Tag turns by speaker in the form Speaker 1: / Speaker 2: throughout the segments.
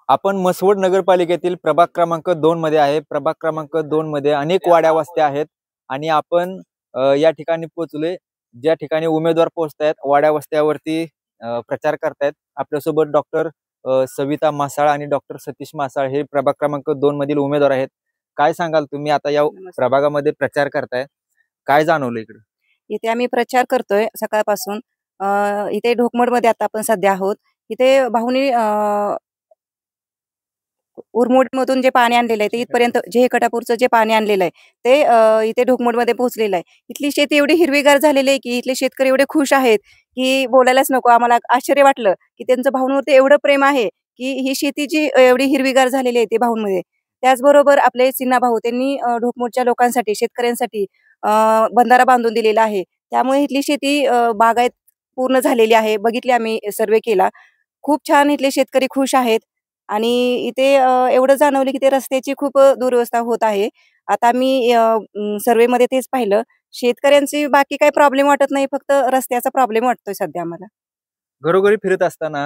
Speaker 1: आपण मसवड नगरपालिकेतील प्रभाग क्रमांक 2 मध्ये आहे। प्रभाग क्रमांक 2 मध्ये अनेक वाड्या वस्त्या आहेत आणि आपण या ठिकाणी पोहोचलोय, ज्या ठिकाणी उमेदवार पोहोचतायत, वाड्या वस्त्यावरती प्रचार करतायत। आपल्यासोबत डॉक्टर सविता मासाळ आणि डॉक्टर सतीश मासाळ हे प्रभाग क्रमांक 2 मधील उमेदवार आहेत। काय सांगाल तुम्ही, आता या प्रभागामध्ये प्रचार करताय, काय जाणवलं इकडे?
Speaker 2: इथे आम्ही प्रचार करतोय सकाळपासून। इथे ढोकमड मध्ये आता आपण सध्या आहोत। इथे भाऊनी उरमोड मधून जे पाणी आणलेलं आहे ते इथपर्यंत, जे कटापूरचं जे पाणी आणलेलं आहे ते इथे ढोकमड मध्ये पोहोचलेलं आहे। इथली शेती एवढी हिरवीगार झालेली आहे की इथले शेतकरी एवढे खुश आहेत की बोलायलाच नको। आम्हाला आश्चर्य वाटलं की त्यांचं भाऊंवरती एवढं प्रेम आहे की ही शेती जी एवढी हिरवीगार झालेली आहे ते भाऊंमध्ये। त्याचबरोबर आपले सिन्हा भाऊ त्यांनी ढोकमडच्या लोकांसाठी, शेतकऱ्यांसाठी बंधारा बांधून दिलेला आहे। त्यामुळे इथली शेती बागायत पूर्ण झालेली आहे। बघितली, आम्ही सर्वे केला, खूप छान इथले शेतकरी खुश आहेत। आणि इथे एवढं जाणवलं की ते रस्त्याची खूप दुरवस्था होत आहे। आता मी सर्वे मध्ये तेच पाहिलं, शेतकऱ्यांची बाकी काही प्रॉब्लेम वाटत नाही, फक्त रस्त्याचा प्रॉब्लेम वाटतोय सध्या आम्हाला।
Speaker 1: घरोघरी फिरत असताना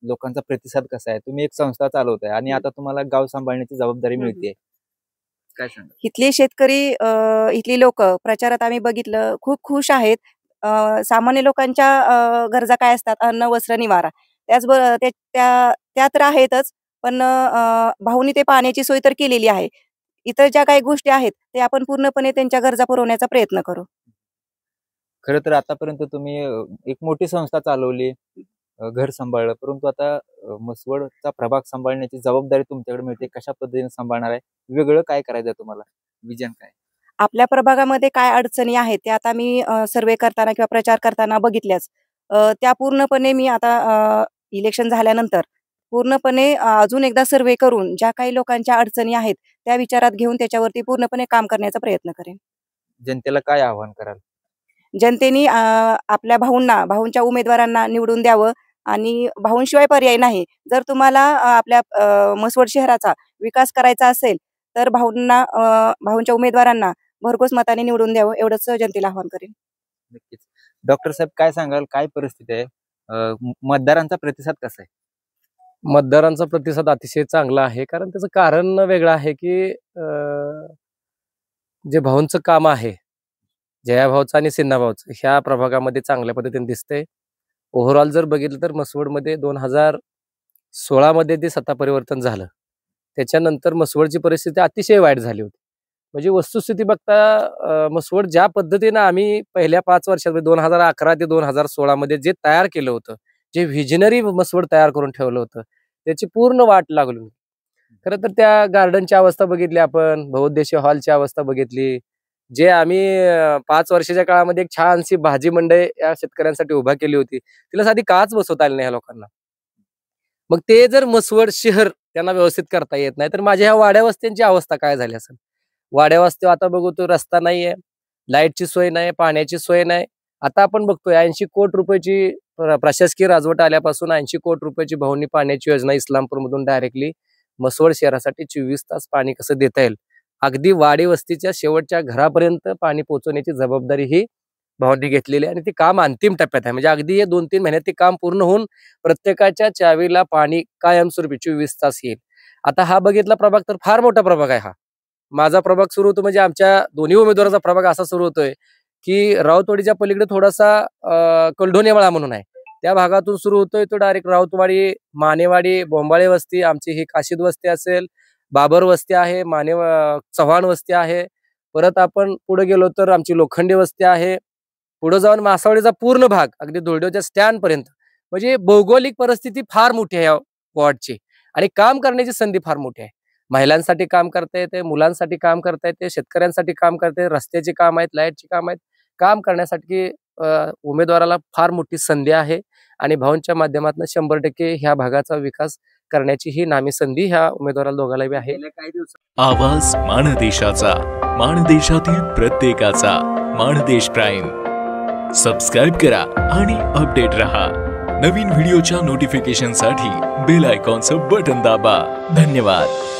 Speaker 1: लोकांचा प्रतिसाद कसा आहे? तुम्ही एक संस्था चालवताय आणि आता तुम्हाला गाव सांभाळण्याची जबाबदारी मिळते, काय सांगा?
Speaker 2: इथले शेतकरी, इथली लोक प्रचारात आम्ही बघितलं खूप खुश आहेत। सामान्य लोकांच्या गरजा काय असतात, अन्न, वस्त्र, निवारा, त्याचबरोबर त्या तर आहेतच, पण भाऊनी ते पाण्याची सोय तर केलेली आहे। इतर ज्या काही गोष्टी आहेत ते आपण पूर्णपणे त्यांच्या गरजा पुरवण्याचा प्रयत्न करू।
Speaker 1: खरं तर आतापर्यंत तुम्ही एक मोठी संस्था चालवली, घर सांभाळलं, परंतु आता मसवडचा प्रभाग सांभाळण्याची जबाबदारी तुमच्याकडे मिळते। कशा पद्धतीने सांभाळणार आहे? वेगळं काय करायचं तुम्हाला? विजन काय?
Speaker 2: आपल्या प्रभागामध्ये काय अडचणी आहेत ते आता मी सर्वे करताना किंवा प्रचार करताना बघितल्याच। त्या पूर्णपणे मी आता इलेक्शन झाल्यानंतर पूर्णपणे अजून एकदा सर्वे करून ज्या काही लोकांच्या अडचणी आहेत त्या विचारात घेऊन त्याच्यावरती पूर्णपणे काम करण्याचा प्रयत्न करेन।
Speaker 1: जनतेला काय आवाहन कराल?
Speaker 2: जनतेने आपल्या भाऊंच्या उमेदवारांना निवडून द्यावं आणि भाऊंशिवाय पर्याय नाही। जर तुम्हाला आपल्या मसवड शहराचा विकास करायचा असेल तर भाऊंच्या उमेदवारांना भरघोस मताने निवडून द्यावं, एवढंच जनतेला आवाहन करेन।
Speaker 1: नक्कीच। डॉक्टर साहेब, काय सांगाल, काय परिस्थिती आहे? मतदारांचा प्रतिसाद कसा आहे?
Speaker 3: मतदारांचा प्रतिसाद अतिशय चांगला आहे, कारण त्याचं कारण वेगळं आहे की जे भाऊंचं काम आहे, जया भाऊचं आणि सिन्हा भाऊचं, ह्या प्रभागामध्ये चांगल्या पद्धतीने दिसतंय। ओव्हरऑल जर बघितलं तर मसवडमध्ये 2016 मध्ये ते सत्ता परिवर्तन झालं, त्याच्यानंतर मसवडची परिस्थिती अतिशय वाईट झाली होती। म्हणजे वस्तुस्थिती बघता मसवड ज्या पद्धतीनं आम्ही पहिल्या 5 वर्षात 2011 ते 2016 मध्ये जे तयार केलं होतं, जे व्हिजनरी मसवड तयार करून ठेवलं होतं, त्याची पूर्ण वाट लागली। खरं तर त्या गार्डनची अवस्था बघितली आपण, बहुउद्देशीय हॉलची अवस्था बघितली, जे आम्ही 5 वर्षाच्या काळामध्ये एक छानशी भाजी मंडई या शेतकऱ्यांसाठी उभा केली होती, तिला साधी काच बसवता आली नाही ह्या लोकांना। मग ते जर मसवड शहर त्यांना व्यवस्थित करता येत नाही तर माझ्या ह्या वाड्या वस्त्यांची अवस्था काय झाली असेल? वाड्या वस्त्या आता बघू तो रस्ता नाहीये, लाईटची सोय नाही, पाण्याची सोय नाही। आता आपण बघतोय 80 कोटी रुपयाची प्रशासकीय राजवट आल्यापासून 80 कोटी रुपयाची भाऊंनी पाण्याची योजना इस्लामपूर मधून डायरेक्टली मसवड शहरासाठी 24 तास पाणी कसं देता येईल, अगदी वाडी वस्तीच्या शेवटच्या घरापर्यंत पाणी पोहोचवण्याची जबाबदारी ही भाऊंनी घेतलेली आहे आणि ते काम अंतिम टप्प्यात आहे। म्हणजे अगदी हे 2-3 महिन्यात ते काम पूर्ण होऊन प्रत्येकाच्या चावीला पाणी कायमस्वरूपी 24 तास येईल। आता हा बघितला प्रभाग तर फार मोठा प्रभाग आहे। हा माझा प्रभाग सुरू होतो, म्हणजे आमच्या दोन्ही उमेदवाराचा प्रभाग असा सुरू होतोय की राऊतवाडीच्या पलीकडे थोडासा कलढोनेवाळा म्हणून आहे, त्या भागातून सुरू होतोय तो डायरेक्ट राऊतवाडी, मानेवाडी, बोंबाळे वस्ती, आमची ही काशीद वस्ती असेल, बाबर वस्ती आहे, चव्हाण वस्ती आहे, परत आपण पुढे गेलो तर आमची लोखंडी वस्ती आहे, पुढे जाऊन मासावळीचा पूर्ण भाग अगदी धुळदेवच्या स्टँड पर्यंत। म्हणजे भौगोलिक परिस्थिती फार मोठी आहे या वॉर्डची आणि काम करण्याची संधी फार मोठी आहे। महिलांसाठी काम करता येते, मुलांसाठी काम करता येते, शेतकऱ्यांसाठी काम करता येते, रस्त्याची काम आहेत, लाईटची काम आहेत। काम करण्यासाठी उमेदवाराला फार मोठी संधी आहे आणि भाऊंच्या माध्यमातून 100% ह्या भागाचा विकास करण्याची ही नामी संधी ह्या उमेदवाराला दोघांना आहे।
Speaker 4: आवाज माणदेशाचा, माणदेशातील प्रत्येकाचा, माणदेश प्राईम। सबस्क्राइब करा आणि अपडेट रहा। नवीन व्हिडिओच्या नोटिफिकेशनसाठी बेल आयकॉनचं बटन दाबा। धन्यवाद।